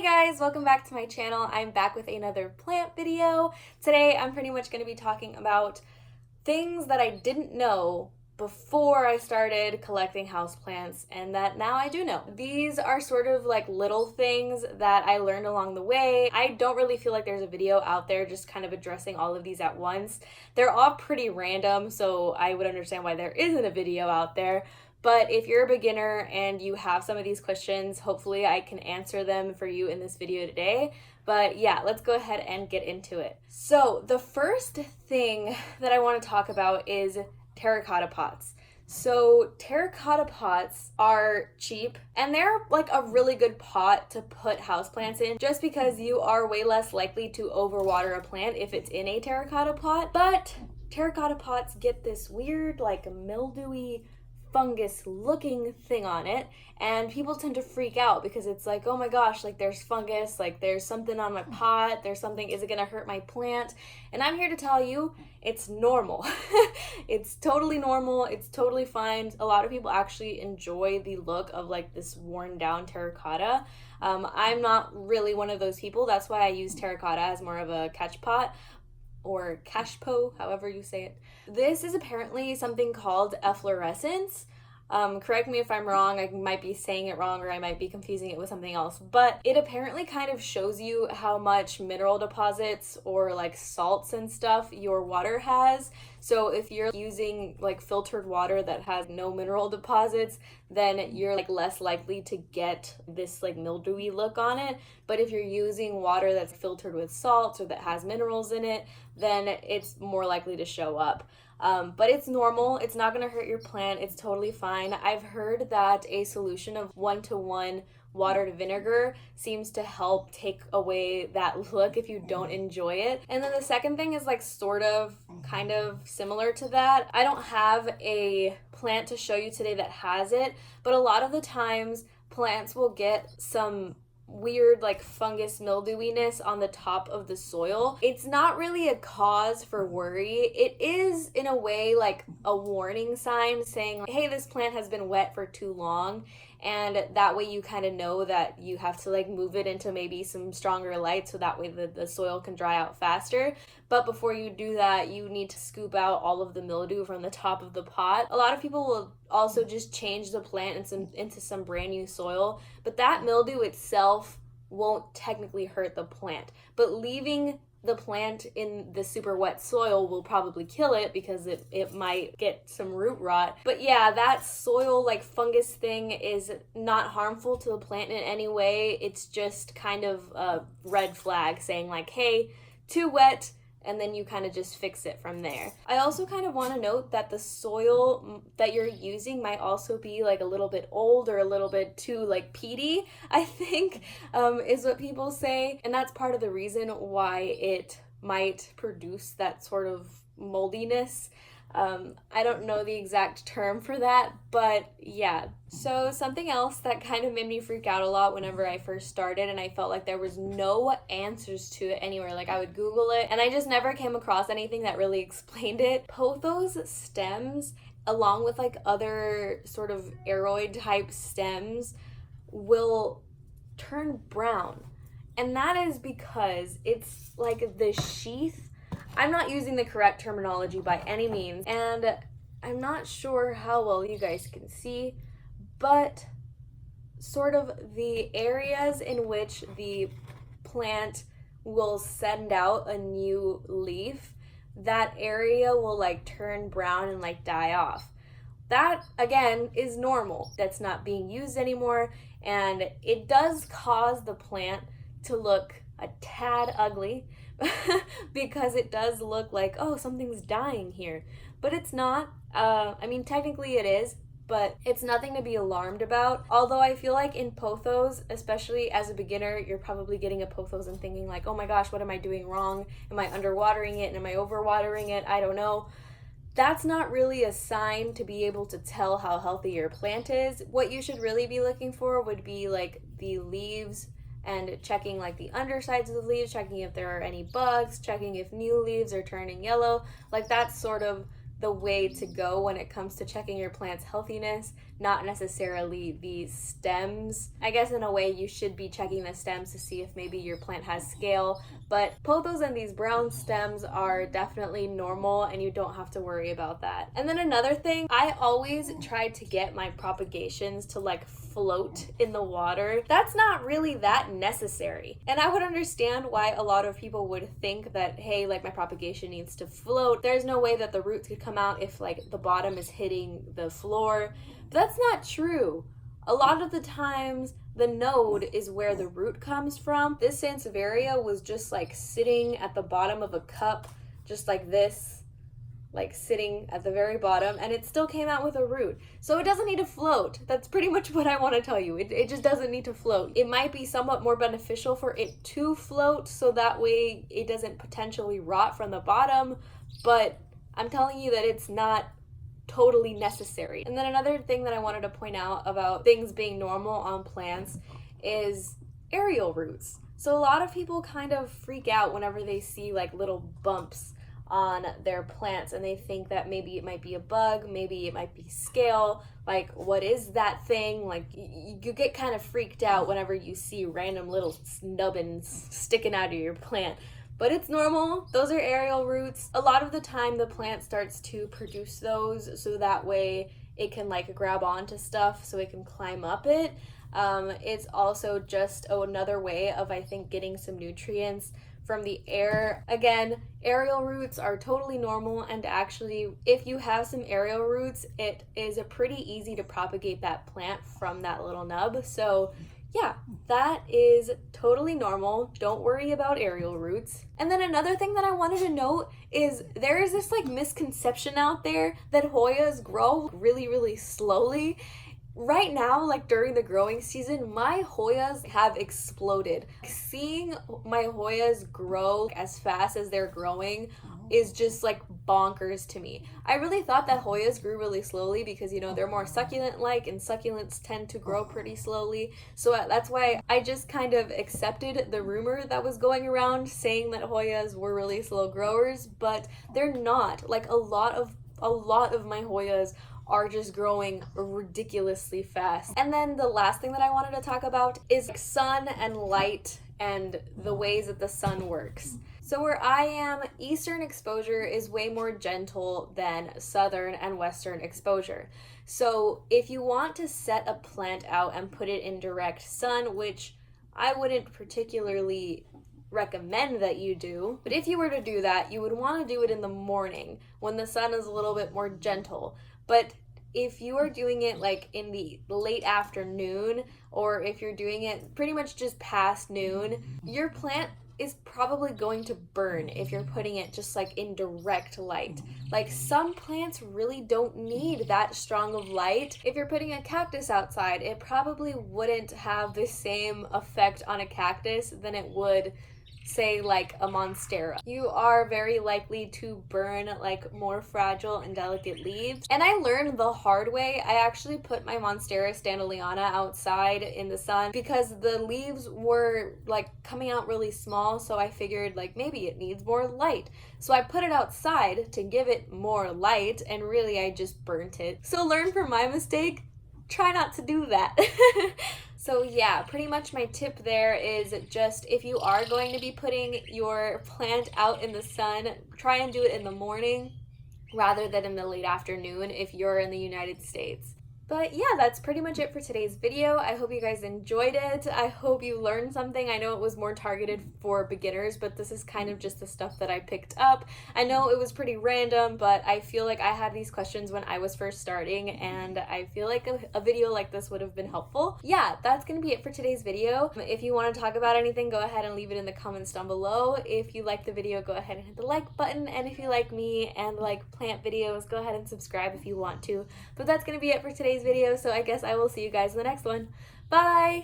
Hey guys, welcome back to my channel. I'm back with another plant video. Today I'm pretty much going to be talking about things that I didn't know before I started collecting houseplants and that now I do know. These are sort of like little things that I learned along the way. I don't really feel like there's a video out there just kind of addressing all of these at once. They're all pretty random, so I would understand why there isn't a video out there. But if you're a beginner and you have some of these questions, hopefully I can answer them for you in this video today. But yeah, let's go ahead and get into it. So the first thing that I want to talk about is terracotta pots. So terracotta pots are cheap and they're like a really good pot to put houseplants in just because you are way less likely to overwater a plant if it's in a terracotta pot. But terracotta pots get this weird like mildewy fungus looking thing on it, and people tend to freak out because it's like, oh my gosh, like there's fungus, like there's something on my pot, there's something, is it gonna hurt my plant? And I'm here to tell you it's normal. It's totally normal, it's totally fine. A lot of people actually enjoy the look of like this worn down terracotta. I'm not really one of those people. That's why I use terracotta as more of a catch pot or cashpo, however you say it. This is apparently something called efflorescence. Correct me if I'm wrong, I might be saying it wrong or I might be confusing it with something else, but it apparently kind of shows you how much mineral deposits or like salts and stuff your water has. So if you're using like filtered water that has no mineral deposits, then you're like less likely to get this like mildewy look on it. But if you're using water that's filtered with salts or that has minerals in it, then it's more likely to show up. But it's normal. It's not going to hurt your plant. It's totally fine. I've heard that a solution of 1-to-1 water to vinegar seems to help take away that look if you don't enjoy it. And then the second thing is like sort of kind of similar to that. I don't have a plant to show you today that has it, but a lot of the times plants will get some weird like fungus mildewiness on the top of the soil. It's not really a cause for worry. It is in a way like a warning sign saying, hey, this plant has been wet for too long, and that way you kind of know that you have to like move it into maybe some stronger light so that way the soil can dry out faster. But before you do that, you need to scoop out all of the mildew from the top of the pot. A lot of people will also just change the plant into some brand new soil, but that mildew itself won't technically hurt the plant. But leaving the plant in the super wet soil will probably kill it because it might get some root rot. But yeah, that soil like fungus thing is not harmful to the plant in any way. It's just kind of a red flag saying like, hey, too wet, and then you kind of just fix it from there. I also kind of want to note that the soil that you're using might also be like a little bit old or a little bit too like peaty, I think, is what people say. And that's part of the reason why it might produce that sort of moldiness. I don't know the exact term for that, but yeah. So something else that kind of made me freak out a lot whenever I first started and I felt like there was no answers to it anywhere. Like I would Google it and I just never came across anything that really explained it. Pothos stems, along with like other sort of aroid type stems, will turn brown. And that is because it's like the sheath. I'm not using the correct terminology by any means, and I'm not sure how well you guys can see, but sort of the areas in which the plant will send out a new leaf, that area will like turn brown and like die off. That, again, is normal. That's not being used anymore, and it does cause the plant to look a tad ugly because it does look like, oh, something's dying here. But it's not. I mean, technically it is, but it's nothing to be alarmed about. Although I feel like in pothos, especially as a beginner, you're probably getting a pothos and thinking like, oh my gosh, what am I doing wrong? Am I underwatering it? Am I overwatering it? I don't know. That's not really a sign to be able to tell how healthy your plant is. What you should really be looking for would be like the leaves and checking like the undersides of the leaves, checking if there are any bugs, checking if new leaves are turning yellow. Like that's sort of the way to go when it comes to checking your plant's healthiness. not necessarily the stems. I guess in a way you should be checking the stems to see if maybe your plant has scale, but pothos and these brown stems are definitely normal and you don't have to worry about that. And then another thing, I always try to get my propagations to like float in the water. That's not really that necessary. And I would understand why a lot of people would think that, hey, like my propagation needs to float. There's no way that the roots could come out if like the bottom is hitting the floor. But that's not true. A lot of the times the node is where the root comes from. This sansevieria was just like sitting at the bottom of a cup, just like this, like sitting at the very bottom, and it still came out with a root. So it doesn't need to float. That's pretty much what I want to tell you. It just doesn't need to float. It might be somewhat more beneficial for it to float so that way it doesn't potentially rot from the bottom, but I'm telling you that it's not totally necessary. And then another thing that I wanted to point out about things being normal on plants is aerial roots. So a lot of people kind of freak out whenever they see like little bumps on their plants and they think that maybe it might be a bug, maybe it might be scale, like what is that thing? Like you get kind of freaked out whenever you see random little snubbins sticking out of your plant. But it's normal. Those are aerial roots. A lot of the time the plant starts to produce those so that way it can like grab onto stuff so it can climb up it. It's also just another way of, I think, getting some nutrients from the air. Again, aerial roots are totally normal, and actually if you have some aerial roots, it is pretty easy to propagate that plant from that little nub. So yeah, that is totally normal. Don't worry about aerial roots. And then another thing that I wanted to note is there is this like misconception out there that Hoyas grow really, really slowly. Right now, like during the growing season, my Hoyas have exploded. Seeing my Hoyas grow as fast as they're growing is just like bonkers to me. I really thought that Hoyas grew really slowly because, you know, they're more succulent-like and succulents tend to grow pretty slowly. So that's why I just kind of accepted the rumor that was going around saying that Hoyas were really slow growers, but they're not. Like a lot of my Hoyas are just growing ridiculously fast. And then the last thing that I wanted to talk about is sun and light and the ways that the sun works. So where I am, eastern exposure is way more gentle than southern and western exposure. So if you want to set a plant out and put it in direct sun, which I wouldn't particularly recommend that you do, but if you were to do that, you would want to do it in the morning when the sun is a little bit more gentle. But if you are doing it like in the late afternoon, or if you're doing it pretty much just past noon, your plant is probably going to burn if you're putting it just like in direct light. Like some plants really don't need that strong of light. If you're putting a cactus outside, it probably wouldn't have the same effect on a cactus than it would say like a monstera. You are very likely to burn like more fragile and delicate leaves. And I learned the hard way. I actually put my monstera standoliana outside in the sun because the leaves were like coming out really small, so I figured like maybe it needs more light. So I put it outside to give it more light, and really I just burnt it. So learn from my mistake. Try not to do that. So yeah, pretty much my tip there is just if you are going to be putting your plant out in the sun, try and do it in the morning rather than in the late afternoon if you're in the United States. But yeah, that's pretty much it for today's video. I hope you guys enjoyed it. I hope you learned something. I know it was more targeted for beginners, but this is kind of just the stuff that I picked up. I know it was pretty random, but I feel like I had these questions when I was first starting, and I feel like a video like this would have been helpful. Yeah, that's gonna be it for today's video. If you want to talk about anything, go ahead and leave it in the comments down below. If you like the video, go ahead and hit the like button, and if you like me and like plant videos, go ahead and subscribe if you want to. But that's gonna be it for today's video, so I guess I will see you guys in the next one. Bye!